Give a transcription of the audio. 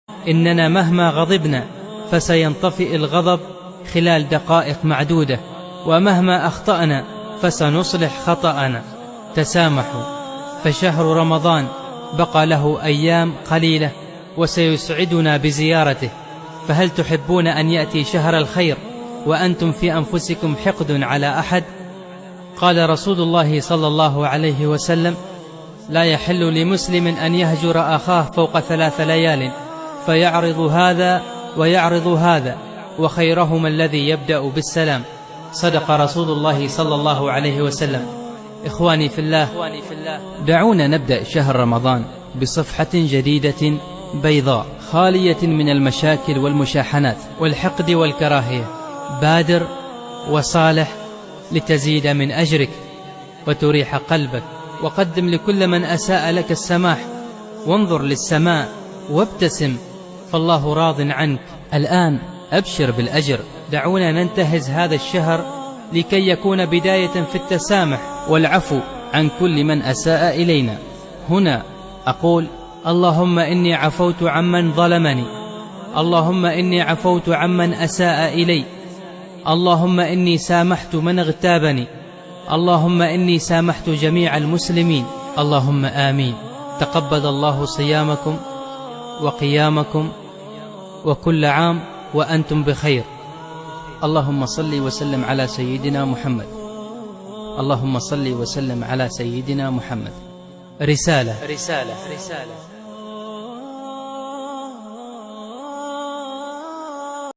إننا مهما غضبنا فسينطفئ الغضب خلال دقائق معدودة، ومهما أخطأنا فسنصلح خطأنا. تسامحوا، فشهر رمضان بقى له أيام قليلة وسيسعدنا بزيارته، فهل تحبون أن يأتي شهر الخير وأنتم في أنفسكم حقد على أحد؟ قال رسول الله صلى الله عليه وسلم: لا يحل لمسلم أن يهجر أخاه فوق 3 ليال، فيعرض هذا ويعرض هذا، وخيرهما الذي يبدأ بالسلام. صدق رسول الله صلى الله عليه وسلم. إخواني في الله، دعونا نبدأ شهر رمضان بصفحة جديدة بيضاء خالية من المشاكل والمشاحنات والحقد والكراهية. بادر وصالح لتزيد من أجرك وتريح قلبك، وقدم لكل من أساء لك السماح، وانظر للسماء وابتسم، فالله راض عنك. الآن أبشر بالأجر. دعونا ننتهز هذا الشهر لكي يكون بداية في التسامح والعفو عن كل من أساء إلينا. هنا أقول: اللهم إني عفوت عمن ظلمني، اللهم إني عفوت عمن أساء إلي، اللهم إني سامحت من اغتابني، اللهم إني سامحت جميع المسلمين. اللهم آمين. تقبل الله صيامكم وقيامكم، وكل عام وأنتم بخير. اللهم صل وسلم على سيدنا محمد. اللهم صل وسلم على سيدنا محمد. رسالة